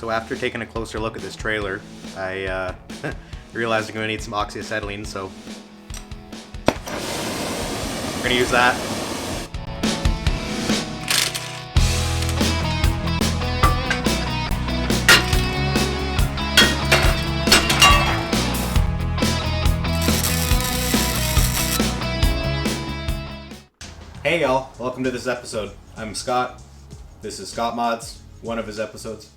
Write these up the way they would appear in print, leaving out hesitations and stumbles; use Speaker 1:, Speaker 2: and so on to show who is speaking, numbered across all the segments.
Speaker 1: So after taking a closer look at this trailer, I realized I'm going to need some oxyacetylene, so we're going to use that. Hey y'all, welcome to this episode. I'm Scott. This is Scott Mods, one of his episodes.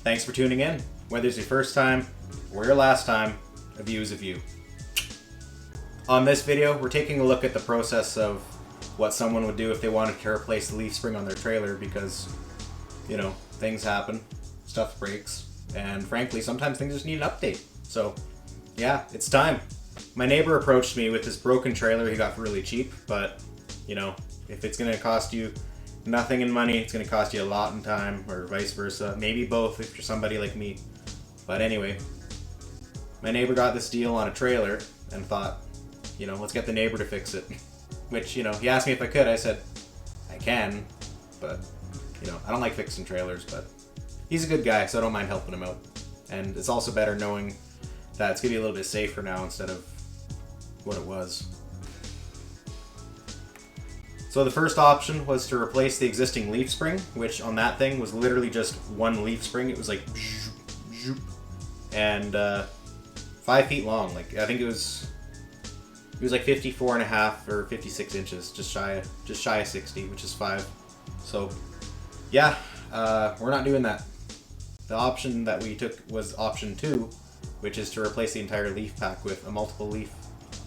Speaker 1: Thanks for tuning in. Whether it's your first time or your last time, a view is a view. On this video, we're taking a look at the process of what someone would do if they wanted to replace the leaf spring on their trailer because, you know, things happen, stuff breaks, and frankly, sometimes things just need an update. So, yeah, it's time. My neighbor approached me with this broken trailer he got for really cheap, but, you know, if it's going to cost you nothing in money, it's going to cost you a lot in time, or vice versa. Maybe both if you're somebody like me. But anyway, my neighbor got this deal on a trailer and thought, you know, let's get the neighbor to fix it. Which, you know, he asked me if I could. I said, I can, but, you know, I don't like fixing trailers, but he's a good guy, so I don't mind helping him out. And it's also better knowing that it's going to be a little bit safer now instead of what it was. So the first option was to replace the existing leaf spring, which on that thing was literally just one leaf spring. It was like, and 5 feet long. Like I think it was like 54 and a half or 56 inches, just shy of 60, which is 5. So yeah, we're not doing that. The option that we took was option 2, which is to replace the entire leaf pack with a multiple leaf.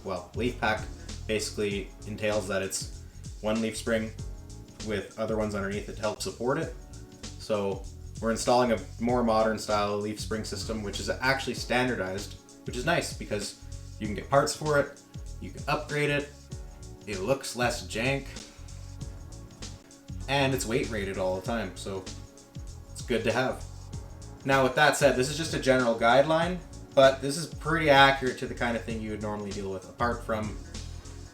Speaker 1: Well, leaf pack basically entails that it's one leaf spring with other ones underneath it to help support it. So we're installing a more modern style leaf spring system, which is actually standardized, which is nice because you can get parts for it, you can upgrade it, it looks less jank, and it's weight rated all the time, so it's good to have. Now with that said, this is just a general guideline, but this is pretty accurate to the kind of thing you would normally deal with, apart from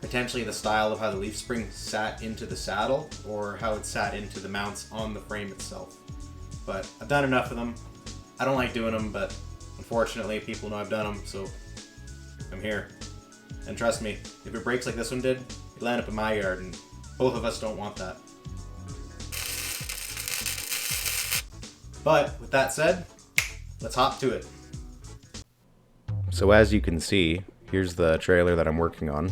Speaker 1: potentially the style of how the leaf spring sat into the saddle or how it sat into the mounts on the frame itself. But I've done enough of them. I don't like doing them, but unfortunately people know I've done them, so I'm here. And trust me, if it breaks like this one did, it'll end up in my yard, and both of us don't want that. But with that said, let's hop to it. So as you can see, here's the trailer that I'm working on.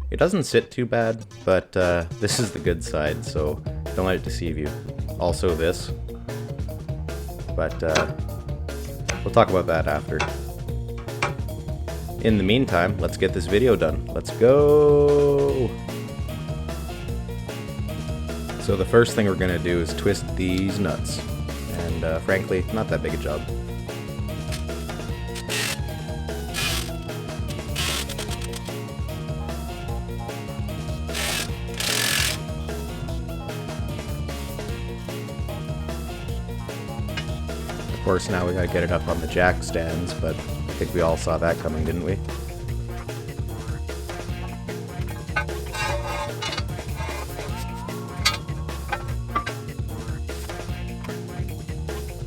Speaker 1: It doesn't sit too bad, but this is the good side, so don't let it deceive you. Also this, but we'll talk about that after. In the meantime, let's get this video done. Let's go! So the first thing we're gonna do is twist these nuts, and frankly, not that big a job. Of course, now we gotta get it up on the jack stands, but I think we all saw that coming, didn't we?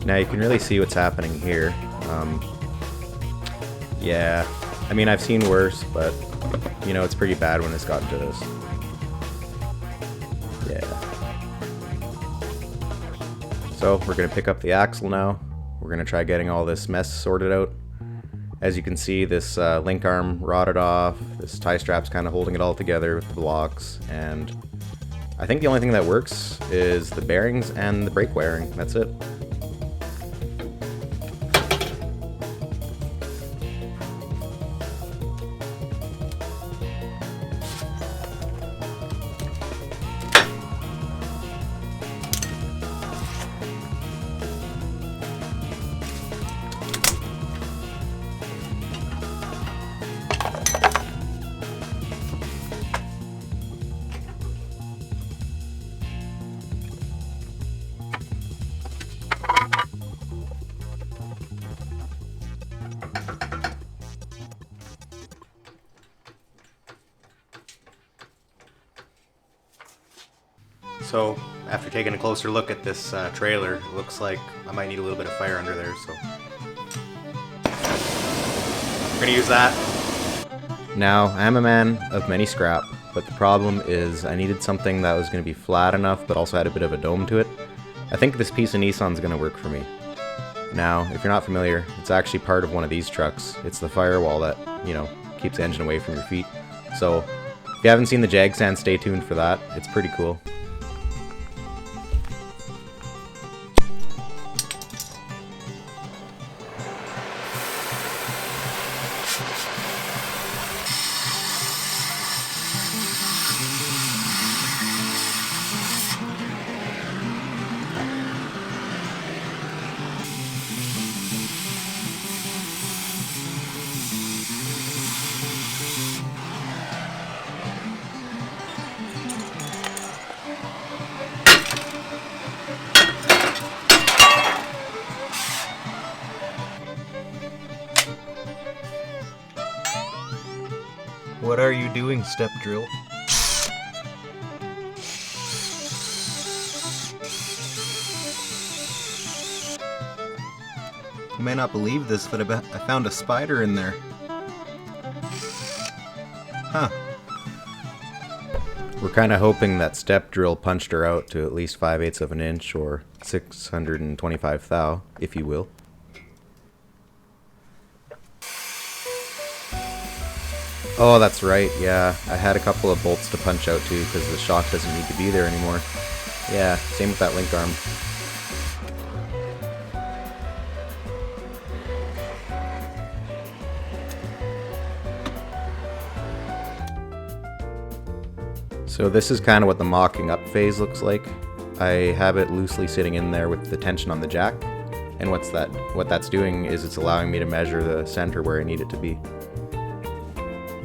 Speaker 1: Now you can really see what's happening here. Yeah, I mean, I've seen worse, but you know, it's pretty bad when it's gotten to this. Yeah. So we're gonna pick up the axle now. We're gonna try getting all this mess sorted out. As you can see, this link arm rotted off, this tie strap's kind of holding it all together with the blocks, and I think the only thing that works is the bearings and the brake wiring. That's it. So After taking a closer look at this trailer, it looks like I might need a little bit of fire under there, so we're gonna use that. Now, I am a man of many scrap, but the problem is I needed something that was going to be flat enough but also had a bit of a dome to it. I think this piece of Nissan's going to work for me. Now, if you're not familiar, it's actually part of one of these trucks. It's the firewall that, you know, keeps the engine away from your feet. So, if you haven't seen the JagSan, stay tuned for that. It's pretty cool. What are you doing, step drill? You may not believe this, but I found a spider in there. Huh. We're kind of hoping that step drill punched her out to at least 5/8 of an inch, or 625 thou, if you will. Oh, that's right, yeah. I had a couple of bolts to punch out too, because the shock doesn't need to be there anymore. Yeah, same with that link arm. So this is kind of what the mocking up phase looks like. I have it loosely sitting in there with the tension on the jack, and what that's doing is it's allowing me to measure the center where I need it to be.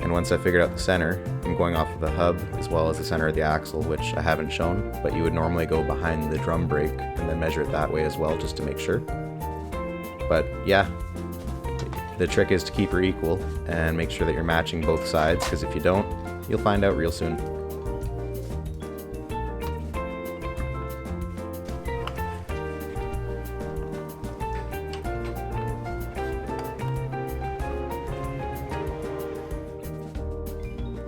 Speaker 1: And once I figured out the center, I'm going off of the hub as well as the center of the axle, which I haven't shown, but you would normally go behind the drum brake and then measure it that way as well, just to make sure. But yeah, the trick is to keep her equal and make sure that you're matching both sides, because if you don't, you'll find out real soon.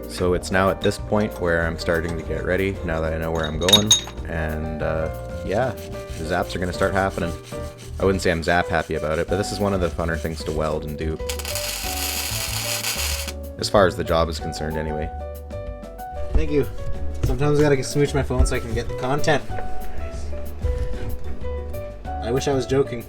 Speaker 1: So it's now at this point where I'm starting to get ready, now that I know where I'm going, and yeah, the zaps are going to start happening. I wouldn't say I'm zap happy about it, but this is one of the funner things to weld and do. As far as the job is concerned, anyway. Thank you. Sometimes I gotta smooch my phone so I can get the content. I wish I was joking.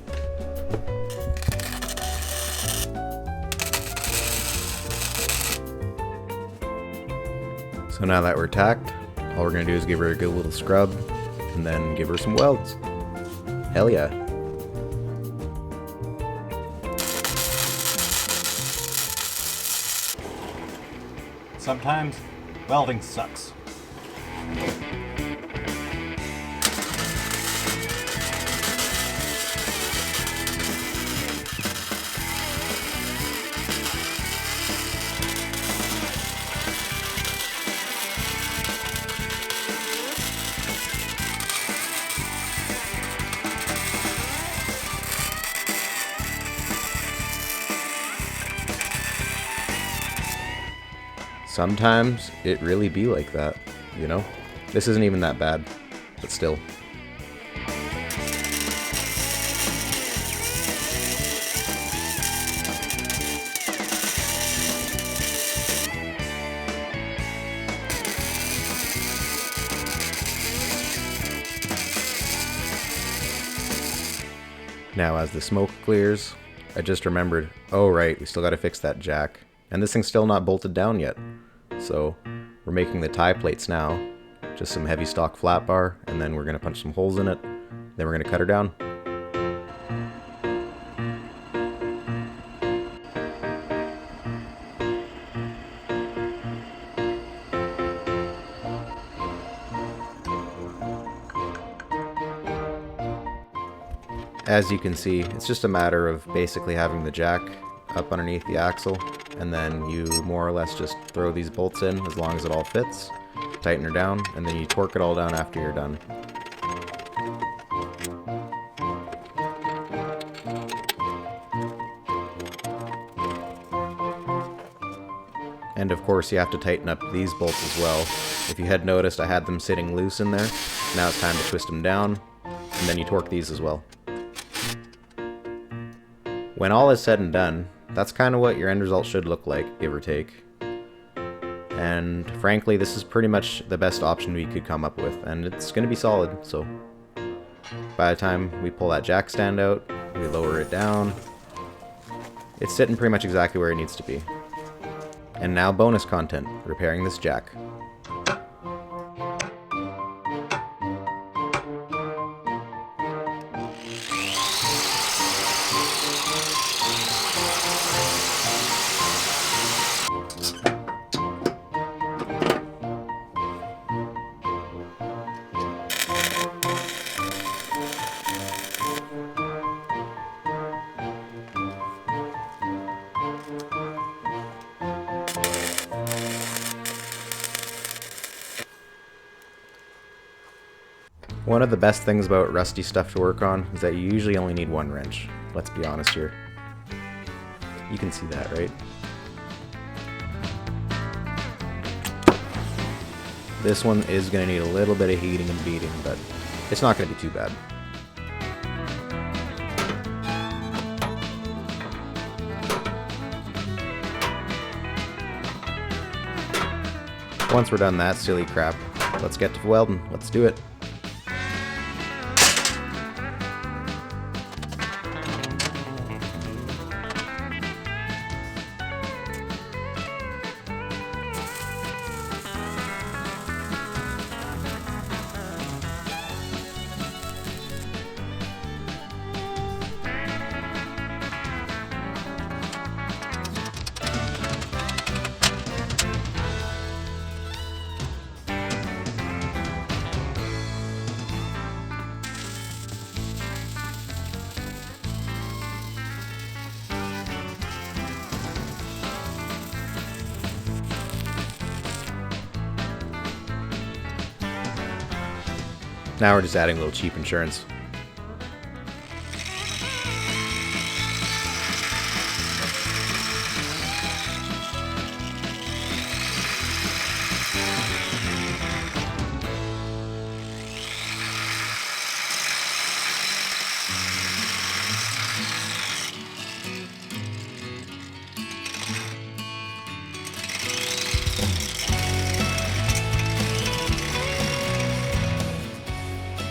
Speaker 1: So now that we're tacked, all we're gonna do is give her a good little scrub, and then give her some welds. Hell yeah. Sometimes, welding sucks. Sometimes it really be like that, you know? This isn't even that bad, but still. Now as the smoke clears, I just remembered, oh right, we still gotta fix that jack. And this thing's still not bolted down yet. So we're making the tie plates now, just some heavy stock flat bar, and then we're going to punch some holes in it, then we're going to cut her down. As you can see, it's just a matter of basically having the jack up underneath the axle, and then you more or less just throw these bolts in as long as it all fits, tighten her down, and then you torque it all down after you're done. And of course you have to tighten up these bolts as well. If you had noticed, I had them sitting loose in there. Now it's time to twist them down, and then you torque these as well. When all is said and done, that's kind of what your end result should look like, give or take. And frankly, this is pretty much the best option we could come up with, and it's going to be solid, so by the time we pull that jack stand out, we lower it down, it's sitting pretty much exactly where it needs to be. And now bonus content, repairing this jack. One of the best things about rusty stuff to work on is that you usually only need one wrench. Let's be honest here. You can see that, right? This one is going to need a little bit of heating and beating, but it's not going to be too bad. Once we're done that silly crap, let's get to welding. Let's do it. Now we're just adding a little cheap insurance.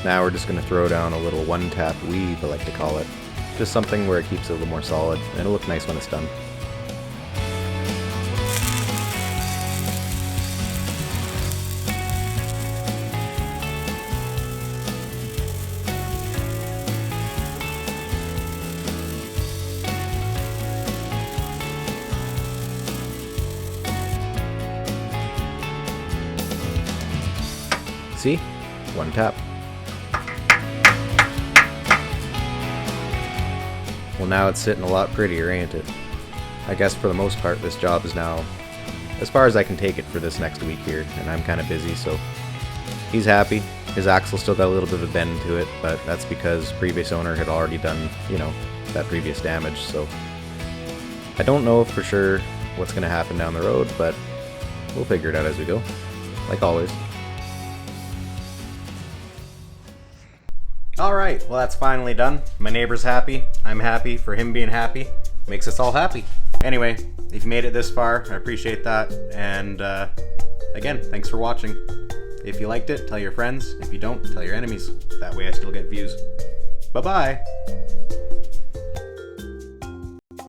Speaker 1: Now we're just going to throw down a little one-tap weave, I like to call it. Just something where it keeps it a little more solid, and it'll look nice when it's done. See? One tap. Well, now it's sitting a lot prettier, ain't it? I guess for the most part this job is now as far as I can take it for this next week here, and I'm kind of busy, so he's happy. His axle still got a little bit of a bend to it, but that's because previous owner had already done, you know, that previous damage, so I don't know for sure what's going to happen down the road, but we'll figure it out as we go, like always. Alright, well that's finally done. My neighbor's happy, I'm happy, for him being happy makes us all happy. Anyway, if you made it this far, I appreciate that, and again, thanks for watching. If you liked it, tell your friends. If you don't, tell your enemies. That way I still get views. Bye-bye!